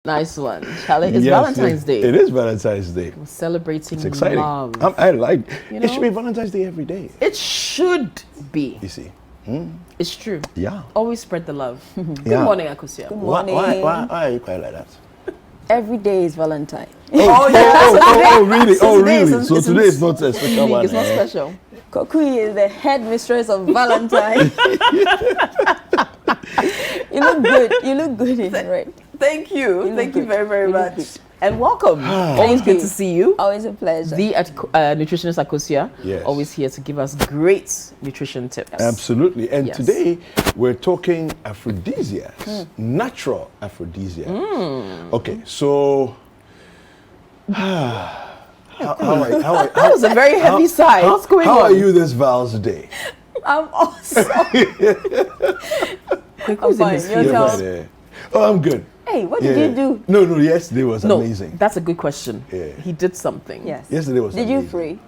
Nice one, Charlie. It's Valentine's Day. It is Valentine's Day. We're celebrating It's exciting. love. I like it. Should be Valentine's Day every day. It should be. You see. It's true. Yeah. Always spread the love. Good morning, Akosia. Good morning. Why are you quite like that? Every day is Valentine. Really? today So today is not a special one. It's not special. Kokui is the headmistress of Valentine. You look good. You look good in it, right? Thank you. Thank you very, very much. good. And welcome. Always good to see you. Always a pleasure. The nutritionist Akosia, Yes. always here to give us great nutrition tips. Absolutely. And Yes. today we're talking aphrodisiacs, natural aphrodisiacs. Okay, so how That was a very heavy sigh. What's going on? How are you this Val's Day? I'm awesome. Who's in fine. this You're field? tell- Oh, I'm good. Hey, what did you do? No, yesterday was amazing. That's a good question. Yeah. He did something. Yes. Yesterday was Did amazing. you pray?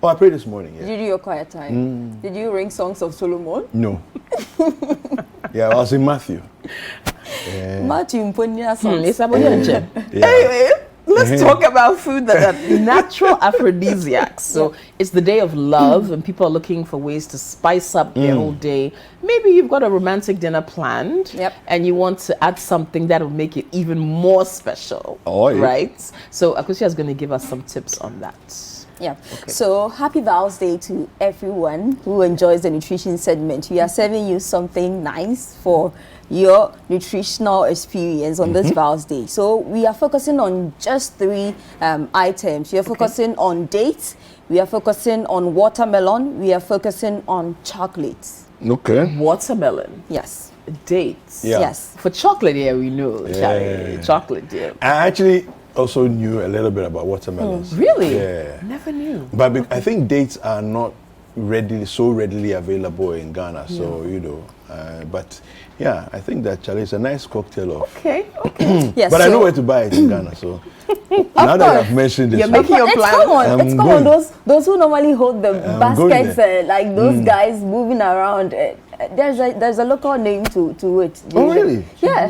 Oh, I prayed this morning, Did you do your quiet time? Did you ring songs of Solomon? No. Yeah, I was in Matthew. Yeah. Matthew Mponia songs. It's about your gem. Yeah. Anyway, let's talk about food that are natural aphrodisiacs. So it's the day of love, and people are looking for ways to spice up their whole day. Maybe you've got a romantic dinner planned, Yep. and you want to add something that will make it even more special. Oh, yeah. Right? So Akosia is going to give us some tips on that. Yeah. So happy Val's Day to everyone who enjoys the nutrition segment. We are serving you something nice for your nutritional experience on this Val's Day. So we are focusing on just three items. We are focusing on dates. We are focusing on watermelon. We are focusing on chocolates. Okay. Watermelon, Yes. dates. Yeah. Yes. For chocolate, yeah, we know. Yeah. Chocolate, yeah. I actually also knew a little bit about watermelons. Really? Yeah. Never knew. But I think dates are not so readily available in Ghana. So, but yeah, I think that Charlie is a nice cocktail of. Okay. Yes. But I know where to buy it in Ghana. So now that I've mentioned this, You're making your It's plan. common. It's I'm common. going. Those who normally hold the I'm going baskets, like those guys moving around. There's a local name to it. Oh, really? Yeah.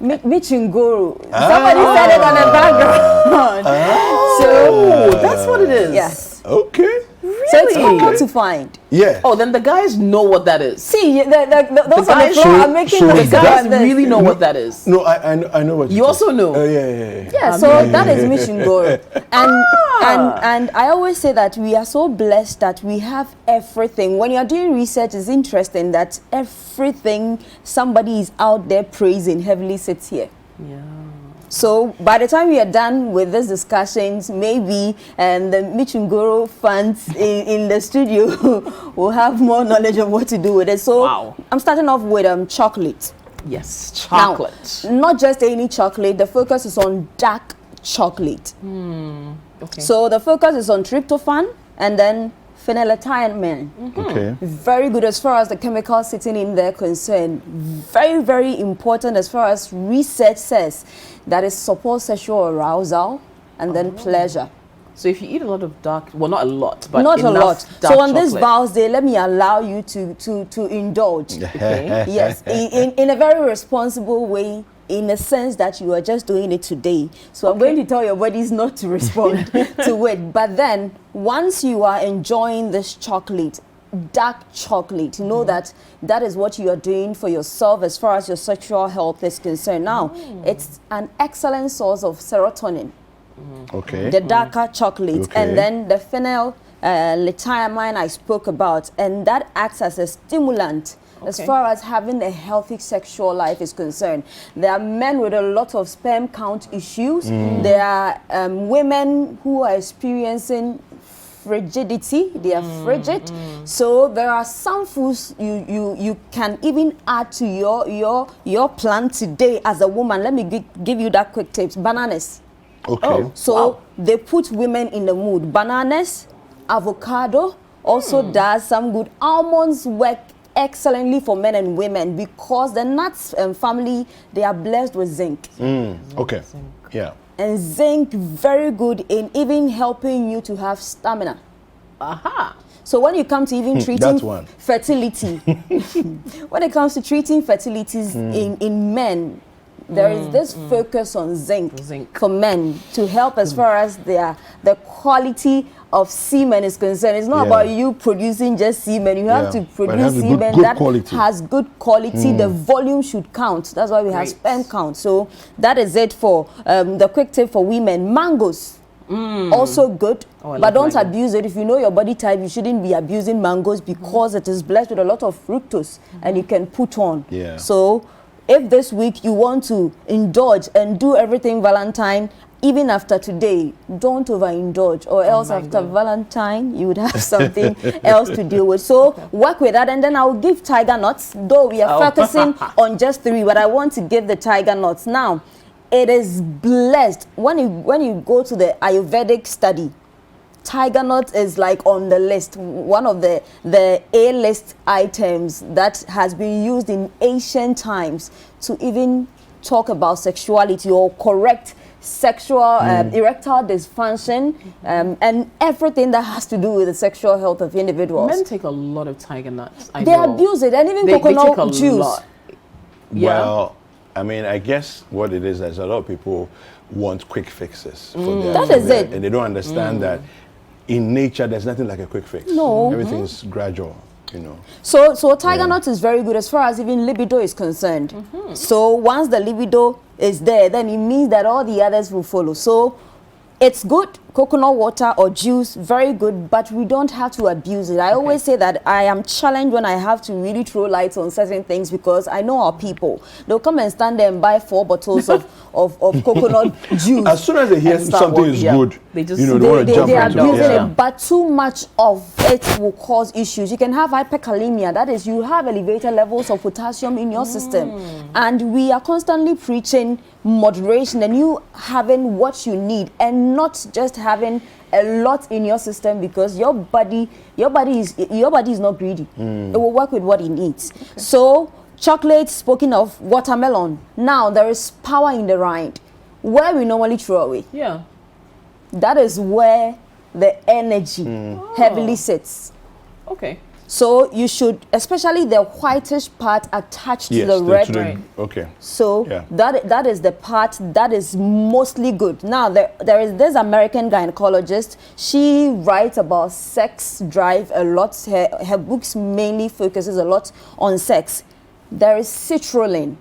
Michingoro. Somebody said it on the background. Oh, that's what it is. Yes. Okay. So it's common to find. Yeah. Oh, then the guys know what that is. See, those on the guys floor are making show the the The guys sound. really know what that is. No, I know what You also know. Yeah. Yeah, so that is Michingoro. And I always say that we are so blessed that we have everything. When you're doing research, it's interesting that everything somebody is out there praising heavily sits here. Yeah. So by the time we are done with these discussions, maybe the Michingoro fans in the studio will have more knowledge of what to do with it. So Wow. I'm starting off with chocolate. Yes, chocolate. Now, not just any chocolate, the focus is on dark chocolate. Okay. So the focus is on tryptophan and then phenylethylamine. Okay. Very good as far as the chemicals sitting in there concerned. Very, very important as far as research says that it supports sexual arousal and then pleasure. So if you eat a lot of dark, well, not a lot, but Not a enough lot. dark So on this chocolate. Val's Day, let me allow you to indulge. Okay. Yes, in a very responsible way, in a sense that you are just doing it today. So I'm going to tell your bodies not to respond to it. But then, once you are enjoying this chocolate, dark chocolate, know that is what you are doing for yourself as far as your sexual health is concerned. Now, it's an excellent source of serotonin, Okay. the darker chocolate, Okay. and then the phenylethylamine I spoke about, and that acts as a stimulant as Okay. far as having a healthy sexual life is concerned. There are men with a lot of sperm count issues. There are women who are experiencing frigidity. They are frigid. So there are some foods you can even add to your plan today as a woman. Let me give you that quick tips. Bananas. Okay. So they put women in the mood. Bananas, avocado also does some good. Almonds work excellently for men and women because the nuts family, they are blessed with zinc. Okay. Yeah. And zinc very good in even helping you to have stamina. Aha. So when you come to even treating That's one. fertility, when it comes to treating fertilities in men, There is this focus on zinc Zinc. for men to help as far as the quality of semen is concerned. It's not Yeah. about you producing just semen. You have Yeah. to But it produce has to be semen good that quality. has good quality. The volume should count. That's why we have Great. sperm count. So that is it for the quick tip for women. Mangoes. Also good, Oh, I but love don't mango. abuse it. If you know your body type, you shouldn't be abusing mangoes because it is blessed with a lot of fructose and you can put on. Yeah. So if this week you want to indulge and do everything Valentine, even after today, don't overindulge, or else after mango. Valentine, you would have something else to deal with. So work with that, and then I'll give tiger nuts, though we are focusing on just 3, but I want to give the tiger nuts. Now, it is blessed. When you go to the Ayurvedic study, tiger nut is like on the list, one of the A-list items that has been used in ancient times to even talk about sexuality or correct sexual erectile dysfunction and everything that has to do with the sexual health of individuals. Men take a lot of tiger nuts. I They know. abuse it, and even They take coconut a juice. lot. Yeah. Well, I mean, I guess what it is a lot of people want quick fixes. For their, That for is their- it. And they don't understand that in nature, there's nothing like a quick fix. No. Everything is gradual, you know. So tiger nut is very good as far as even libido is concerned. So once the libido is there, then it means that all the others will follow. So it's good, coconut water or juice, very good, but we don't have to abuse it. I always say that I am challenged when I have to really throw lights on certain things because I know our people. They'll come and stand there and buy 4 bottles of coconut juice. As soon as they hear And start something working, is yeah. good, They just- you know, they want to jump They are into abusing it. Yeah. it, but too much of it will cause issues. You can have hyperkalemia, that is, you have elevated levels of potassium in your system. And we are constantly preaching moderation and you having what you need and not just having a lot in your system because your body is not greedy. It will work with what it needs. So chocolate, spoken of, watermelon. Now there is power in the rind where we normally throw away. Yeah. That is where the energy heavily sits. Okay. So you should, especially the whitish part attached Yes, to the red. to the- Right. okay. So Yeah. that is the part that is mostly good. Now there is this American gynecologist. She writes about sex drive a lot. Her books mainly focuses a lot on sex. There is citrulline.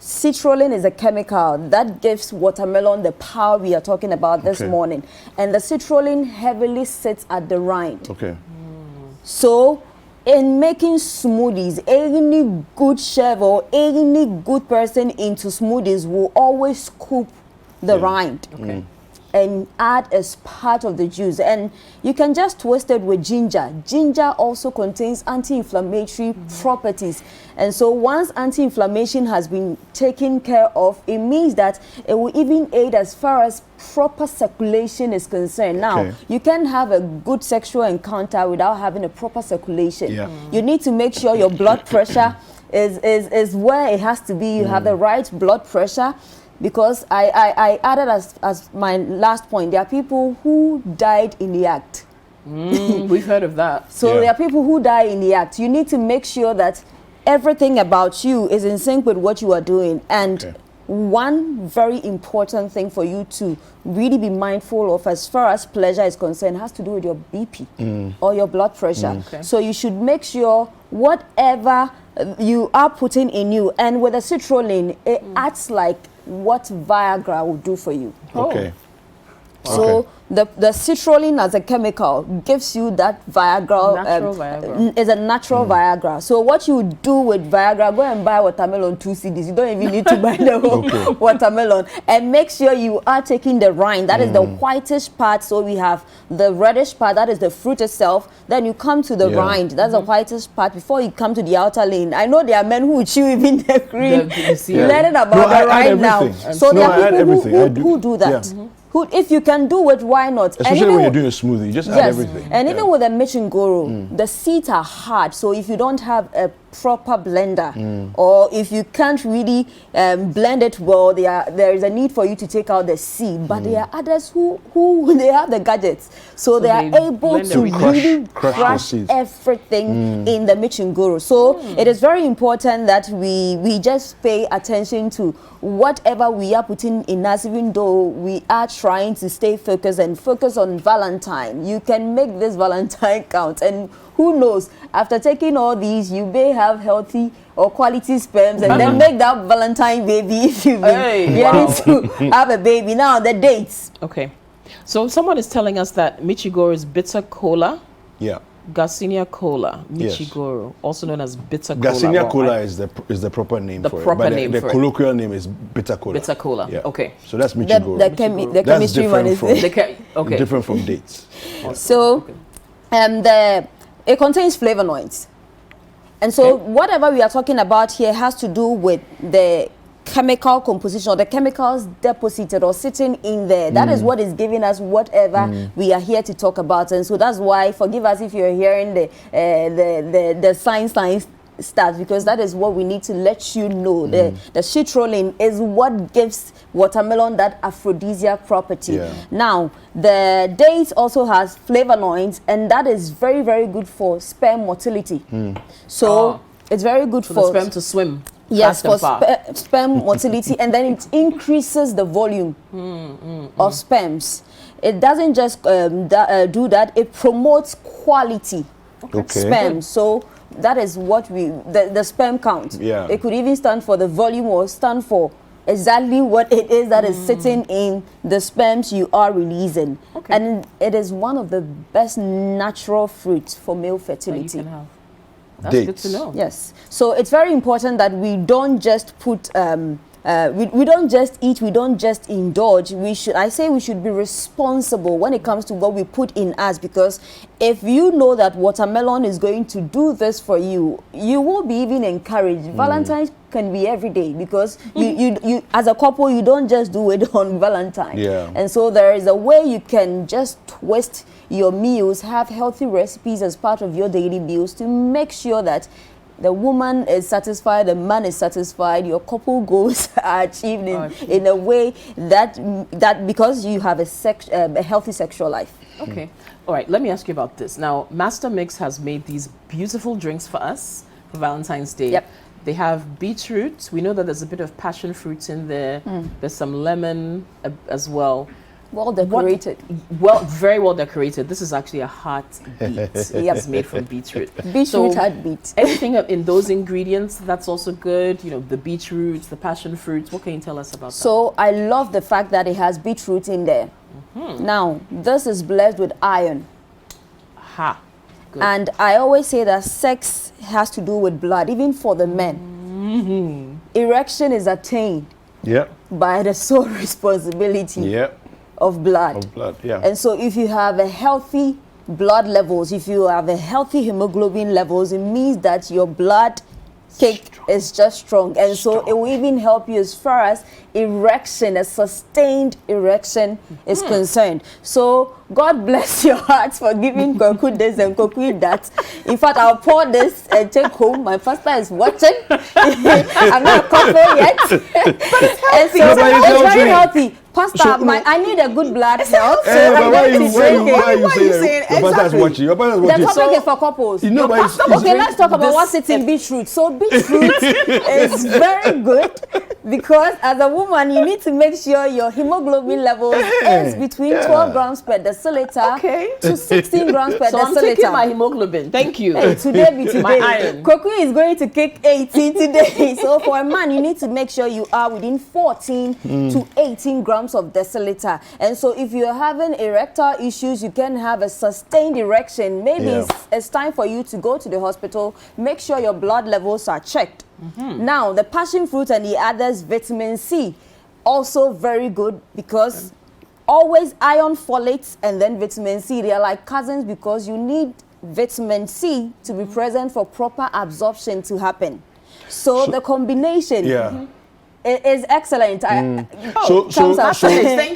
Citrulline is a chemical that gives watermelon the power we are talking about this Okay. morning. And the citrulline heavily sits at the rind. Okay. So, in making smoothies, any good chef or any good person into smoothies will always scoop the rind Okay. and add as part of the juice. And you can just twist it with ginger. Ginger also contains anti-inflammatory properties. And so once anti-inflammation has been taken care of, it means that it will even aid as far as proper circulation is concerned. Now, Okay. you can have a good sexual encounter without having a proper circulation. Yeah. You need to make sure your blood pressure is where it has to be. You have the right blood pressure. Because I added as my last point, there are people who died in the act. We've heard of that. So Yeah. there are people who die in the act. You need to make sure that everything about you is in sync with what you are doing. And Okay. one very important thing for you to really be mindful of as far as pleasure is concerned has to do with your BP or your blood pressure. Okay. So you should make sure whatever you are putting in you, and with the citrulline, it acts like what Viagra will do for you. Okay. So Okay. the citrulline as a chemical gives you that Viagra. Natural Viagra. Is a natural Viagra. So what you do with Viagra, go and buy watermelon 2 CDs. You don't even need to buy the whole Okay. watermelon. And make sure you are taking the rind. That is the whitish part. So we have the reddish part. That is the fruit itself. Then you come to the Yeah. rind. That's the whitish part before you come to the outer lane. I know there are men who chew even the cream. You see, Yeah. Learning about No, I the add rind now. everything. So No, there I are add people everything. who do that. Yeah. Who, if you can do it, why not? Especially even when you're with- doing a smoothie, you just add Yes, everything. and Yeah. even with a michingoro, the seeds are hard. So if you don't have a proper blender, or if you can't really blend it well, there is a need for you to take out the seed. But there are others who they have the gadgets, so they are able to really crush everything in the michingoro. So it is very important that we just pay attention to whatever we are putting in us, even though we are trying to stay focused and focus on Valentine. You can make this Valentine count, and who knows, after taking all these, you may have healthy or quality sperms, and then make that Valentine baby if you've been yearning to have a baby. Now, the dates. Okay. So someone is telling us that Michigoro is bitter cola. Yeah. Garcinia cola, Michigoro, also known as bitter cola. Garcinia cola is the proper name for it. But the colloquial name is bitter cola. Bitter cola. Yeah. Okay. So that's Michigoro. The chemistry one is different from dates. So, it contains flavonoids, and so whatever we are talking about here has to do with the chemical composition, or the chemicals deposited or sitting in there. That is what is giving us whatever we are here to talk about. And so that's why, forgive us if you're hearing the science stuff, because that is what we need to let you know. The citrulline is what gives watermelon that aphrodisiac property. Now, the date also has flavonoids, and that is very, very good for sperm motility. So it's very good for the sperm to swim. Yes, for sperm motility, and then it increases the volume of sperms. It doesn't just do that, it promotes quality sperm. So that is what the sperm count. It could even stand for the volume or stand for exactly what it is that is sitting in the sperms you are releasing. And it is one of the best natural fruits for male fertility. You can have. That's good to know. Yes. So it's very important that we don't just put, we don't just eat, we don't just indulge. We should be responsible when it comes to what we put in us, because if you know that watermelon is going to do this for you, you will be even encouraged. Valentine's can be every day, because you as a couple, you don't just do it on Valentine. And so there is a way you can just twist your meals, have healthy recipes as part of your daily meals to make sure that the woman is satisfied, the man is satisfied, your couple goals are achieved in a way that because you have a healthy sexual life. Okay. All right, let me ask you about this. Now, Master Mix has made these beautiful drinks for us for Valentine's Day. They have beetroot. We know that there's a bit of passion fruit in there. There's some lemon as well. Well decorated. Very well decorated. This is actually a heartbeat. It's made from beetroot. Beetroot heartbeat. Anything in those ingredients, that's also good. You know, the beetroots, the passion fruits. What can you tell us about that? So I love the fact that it has beetroot in there. Now, this is blessed with iron. Good. And I always say that sex has to do with blood, even for the men. Erection is attained by the sole responsibility of blood. And so if you have a healthy blood levels, if you have a healthy hemoglobin levels, it means that your blood cake is just strong. And so it will even help you as far as erection, a sustained erection is concerned. So God bless your hearts for giving Koku this and Koku that. In fact, I'll pour this and take home. My pastor is watching. I'm not a couple yet. But it's healthy. And so it's very healthy. Pastor, I need a good blood health. So why are you saying your pastor is watching? Your pastor is watching. The topic is for couples. You know, okay, let's talk about what's in beetroot. So beetroot is very good, because as a woman, you need to make sure your hemoglobin level is between 12 grams per deciliter to 16 grams per deciliter. So I'm taking my hemoglobin. Thank you. Hey, today be today. My iron. Koku is going to kick 18 today. So for a man, you need to make sure you are within 14 to 18 grams of deciliter. And so if you're having erectile issues, you can have a sustained erection. Maybe it's time for you to go to the hospital. Make sure your blood levels are checked. Now, the passion fruit and the others, vitamin C, also very good, because always iron, folates, and then vitamin C, they are like cousins, because you need vitamin C to be present for proper absorption to happen. So the combination It is excellent. Thank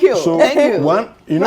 you. So Thank you. One, you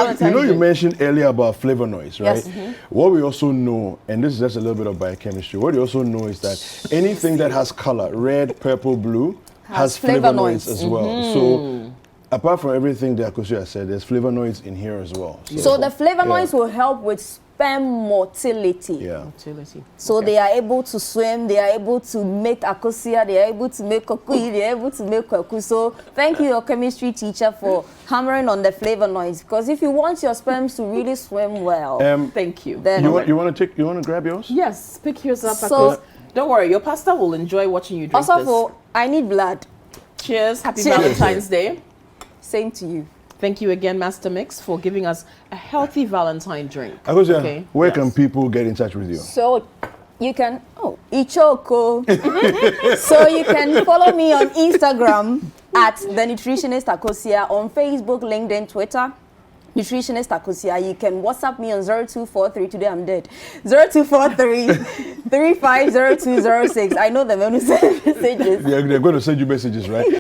mentioned earlier about flavonoids, right? Yes. Mm-hmm. What we also know, and this is just a little bit of biochemistry, what you also know is that anything that has color, red, purple, blue, has flavonoids as well. So apart from everything that Akosia said, there's flavonoids in here as well. So the flavonoids will help with sperm motility. Yeah. Motility. So they are able to swim, they are able to make akosia, they are able to make kokui, they are able to make kwaku. So thank you, your chemistry teacher, for hammering on the flavonoids. Because if you want your sperms to really swim well, thank you. Then you want to grab yours? Yes, pick yours up. So don't worry, your pastor will enjoy watching you drink also this. I need blood. Cheers. Happy Cheers. Valentine's Day. Same to you. Thank you again, Master Mix, for giving us a healthy Valentine drink. Akosia, where can people get in touch with you? So you can, Ichoko. So you can follow me on Instagram at The Nutritionist Akosia, on Facebook, LinkedIn, Twitter. Nutritionist Akosia. You can WhatsApp me on 0243. Today I'm dead. 0243 350206. I know them when you send messages. They're going to send you messages, right?